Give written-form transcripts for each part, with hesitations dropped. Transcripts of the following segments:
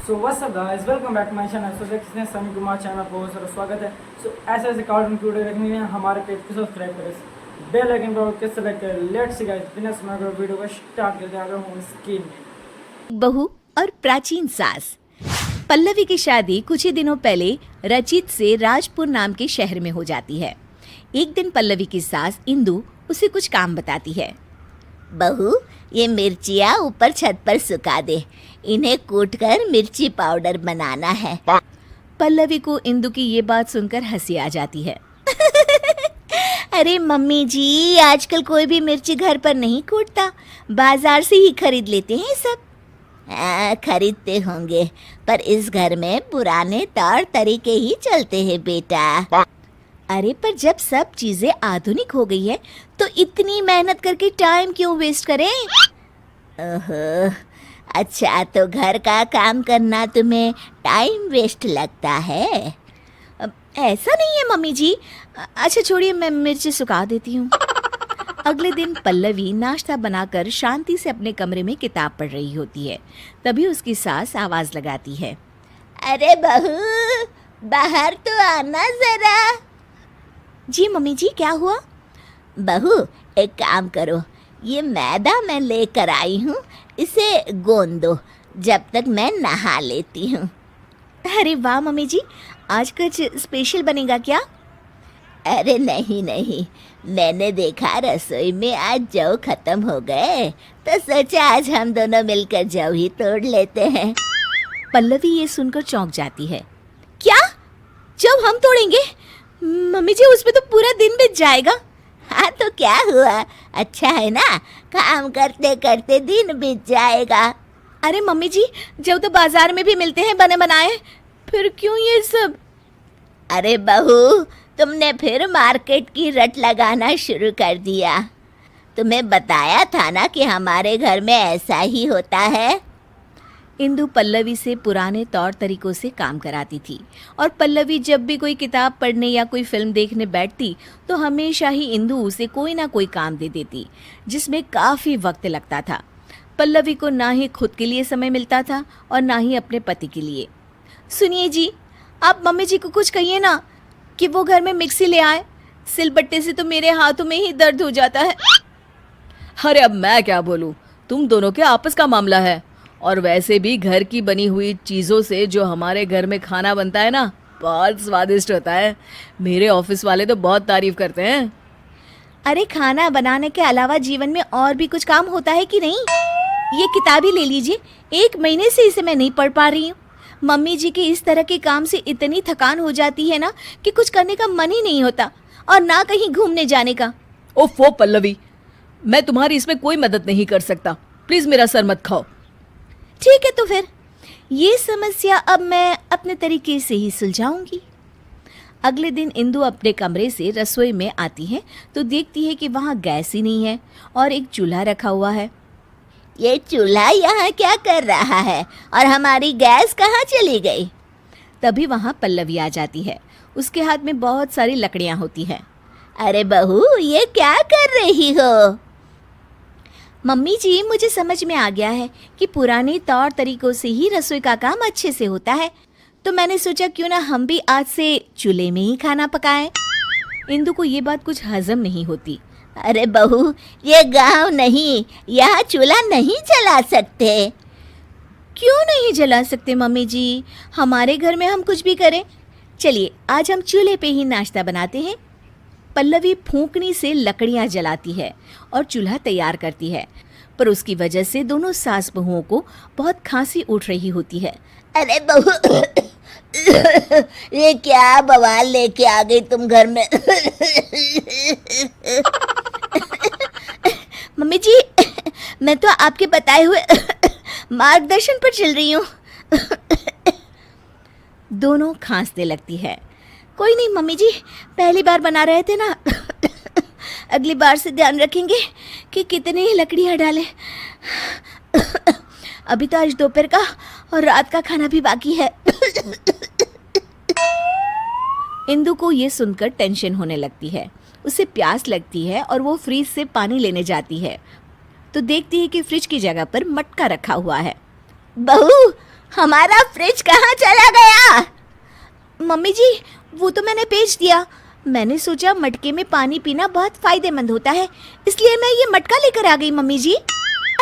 So what's up guys, welcome back to my channel. So देखते हैं Sunny Kumar channel पर बहुत सारा स्वागत है। सो ऐसे ऐसे कार्टून की वीडियो देखने के लिए हमारे पेज को सब्सक्राइब करें, बेल आइकन को कैसे सेलेक्ट करें। लेट्स सी गाइस, बिना समय को वीडियो को स्टार्ट करते हैं। आगे होम स्क्रीन में बहू और प्राचीन सास। पल्लवी की शादी कुछ ही दिनों पहले रचित से राजपुर नाम के शहर में हो जाती है। एक दिन पल्लवी की सास इंदु उसे कुछ काम बताती है। बहू, ये मिर्चियाँ ऊपर छत पर सुखा दे, इन्हें कूटकर मिर्ची पाउडर बनाना है। पल्लवी को इंदु की ये बात सुनकर हंसी आ जाती है। अरे मम्मी जी, आजकल कोई भी मिर्ची घर पर नहीं कूटता, बाजार से ही खरीद लेते हैं सब। खरीदते होंगे, पर इस घर में पुराने तौर तरीके ही चलते हैं बेटा। अरे पर जब सब चीजें आधुनिक हो गई है तो इतनी मेहनत करके टाइम क्यों वेस्ट करें? ओहो, अच्छा तो घर का काम करना तुम्हें टाइम वेस्ट लगता है? ऐसा नहीं है मम्मी जी। अच्छा छोड़िए, मैं मिर्ची सुखा देती हूँ। अगले दिन पल्लवी नाश्ता बनाकर शांति से अपने कमरे में किताब पढ़ रही होती है। तभी उसकी सास आवाज लगाती है। अरे बहू, बाहर तो आना जरा। जी मम्मी जी, क्या हुआ? बहू, एक काम करो, ये मैदा मैं लेकर आई हूँ, इसे गोंद दो जब तक मैं नहा लेती हूँ। अरे वाह मम्मी जी, आज कुछ स्पेशल बनेगा क्या? अरे नहीं नहीं, मैंने देखा रसोई में आज जौ खत्म हो गए तो सोचा आज हम दोनों मिलकर जौ ही तोड़ लेते हैं। पल्लवी ये सुनकर चौंक जाती है। क्या, जौ हम तोड़ेंगे? मम्मी जी, उसमें तो पूरा दिन बीत जाएगा। हाँ तो क्या हुआ, अच्छा है ना, काम करते करते दिन बीत जाएगा। अरे मम्मी जी, जौ तो बाजार में भी मिलते हैं बने बनाए, फिर क्यों ये सब? अरे बहू, तुमने फिर मार्केट की रट लगाना शुरू कर दिया। तुम्हें बताया था ना कि हमारे घर में ऐसा ही होता है। इंदु पल्लवी से पुराने तौर तरीकों से काम कराती थी और पल्लवी जब भी कोई किताब पढ़ने या कोई फिल्म देखने बैठती तो हमेशा ही इंदु उसे कोई ना कोई काम दे देती, जिसमें काफ़ी वक्त लगता था। पल्लवी को ना ही खुद के लिए समय मिलता था और ना ही अपने पति के लिए। सुनिए जी, आप मम्मी जी को कुछ कहिए ना कि वो घर में मिक्सी ले आए, सिलबट्टे से तो मेरे हाथों में ही दर्द हो जाता है। अरे अब मैं क्या बोलूँ, तुम दोनों के आपस का मामला है। और वैसे भी घर की बनी हुई चीज़ों से जो हमारे घर में खाना बनता है ना, बहुत स्वादिष्ट होता है। मेरे ऑफिस वाले तो बहुत तारीफ करते हैं। अरे खाना बनाने के अलावा जीवन में और भी कुछ काम होता है कि नहीं? ये किताब ही ले लीजिए, 1 महीने से इसे मैं नहीं पढ़ पा रही हूँ। मम्मी जी के इस तरह के काम से इतनी थकान हो जाती है ना कि कुछ करने का मन ही नहीं होता, और ना कहीं घूमने जाने का। ओफो पल्लवी, मैं तुम्हारी इसमें कोई मदद नहीं कर सकता, प्लीज़ मेरा सर मत खाओ। ठीक है, तो फिर ये समस्या अब मैं अपने तरीके से ही सुलझाऊंगी। अगले दिन इंदु अपने कमरे से रसोई में आती है तो देखती है कि वहाँ गैस ही नहीं है और एक चूल्हा रखा हुआ है। ये चूल्हा यहाँ क्या कर रहा है और हमारी गैस कहाँ चली गई? तभी वहाँ पल्लवी आ जाती है। उसके हाथ में बहुत सारी लकड़ियाँ होती हैं। अरे बहू, ये क्या कर रही हो? मम्मी जी, मुझे समझ में आ गया है कि पुराने तौर तरीकों से ही रसोई का काम अच्छे से होता है, तो मैंने सोचा क्यों ना हम भी आज से चूल्हे में ही खाना पकाएं। इंदु को ये बात कुछ हजम नहीं होती। अरे बहू, ये गांव नहीं, यहाँ चूल्हा नहीं जला सकते। क्यों नहीं जला सकते मम्मी जी? हमारे घर में हम कुछ भी करें। चलिए आज हम चूल्हे पे ही नाश्ता बनाते हैं। पल्लवी फूंकनी से लकड़ियां जलाती है और चूल्हा तैयार करती है, पर उसकी वजह से दोनों सास बहुओं को बहुत खांसी उठ रही होती है। अरे बहू, ये क्या बवाल लेके आ गई तुम घर में? मम्मी जी, मैं तो आपके बताए हुए मार्गदर्शन पर चल रही हूँ। दोनों खांसने लगती है। कोई नहीं मम्मी जी, पहली बार बना रहे थे ना, अगली बार से ध्यान रखेंगे कि कितनी लकड़ियाँ डालें। अभी तो आज दोपहर का और रात का खाना भी बाकी है। इंदु को ये सुनकर टेंशन होने लगती है। उसे प्यास लगती है और वो फ्रिज से पानी लेने जाती है तो देखती है कि फ्रिज की जगह पर मटका रखा हुआ है। बहू, हमारा फ्रिज कहाँ चला गया? मम्मी जी, वो तो मैंने बेच दिया। मैंने सोचा मटके में पानी पीना बहुत फायदेमंद होता है, इसलिए मैं ये मटका लेकर आ गई मम्मी जी।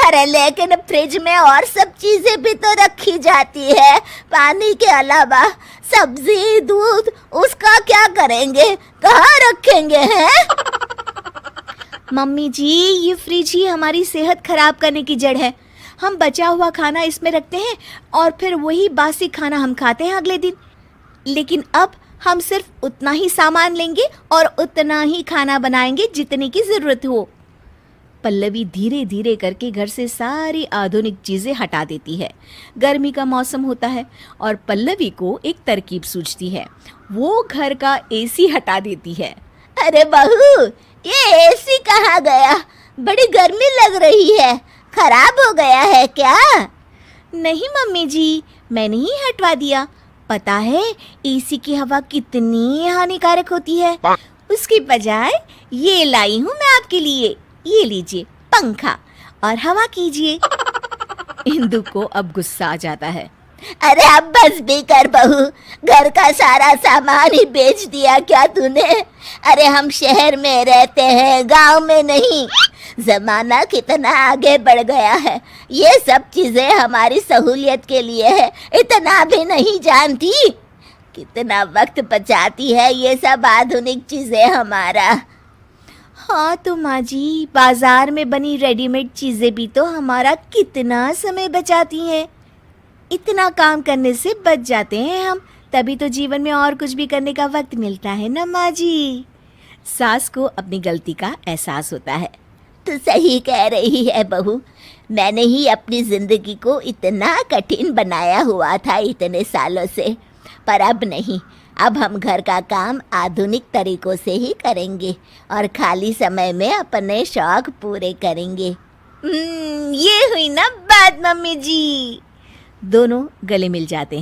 अरे लेकिन फ्रिज में और सब चीजें भी तो रखी जाती है पानी के अलावा। सब्जी, दूध, उसका क्या करेंगे? कहाँ रखेंगे हैं? मम्मी जी, ये फ्रिज ही हमारी सेहत खराब करने की जड़ है। हम बचा हुआ खाना इसमें रखते हैं और फिर वही बासी खाना हम खाते हैं अगले दिन। लेकिन अब हम सिर्फ उतना ही सामान लेंगे और उतना ही खाना बनाएंगे जितने की जरूरत हो। पल्लवी धीरे धीरे करके घर से सारी आधुनिक चीजें हटा देती है। गर्मी का मौसम होता है और पल्लवी को एक तरकीब सूझती है। वो घर का एसी हटा देती है। अरे बहू, ये एसी कहाँ गया? बड़ी गर्मी लग रही है, खराब हो गया है क्या? नहीं मम्मी जी, मैंने ही हटवा दिया। पता है एसी की हवा कितनी हानिकारक होती है। उसकी बजाय ये लाई हूँ मैं आपके लिए। ये लीजिए पंखा और हवा कीजिए। इंदु को अब गुस्सा आ जाता है। अरे अब बस भी कर बहू, घर का सारा सामान ही बेच दिया क्या तूने? अरे हम शहर में रहते हैं, गांव में नहीं। जमाना कितना आगे बढ़ गया है, ये सब चीजें हमारी सहूलियत के लिए है, इतना भी नहीं जानती? कितना वक्त बचाती है ये सब आधुनिक चीजें हमारा। हाँ तो माँ जी, बाजार में बनी रेडीमेड चीजें भी तो हमारा कितना समय बचाती हैं। इतना काम करने से बच जाते हैं हम, तभी तो जीवन में और कुछ भी करने का वक्त मिलता है ना माँ जी। सास को अपनी गलती का एहसास होता है। तो सही कह रही है बहू, मैंने ही अपनी जिंदगी को इतना कठिन बनाया हुआ था इतने सालों से, पर अब नहीं। अब हम घर का काम आधुनिक तरीकों से ही करेंगे और खाली समय में अपने शौक पूरे करेंगे। ये हुई ना बात मम्मी जी। दोनों गले मिल जाते हैं।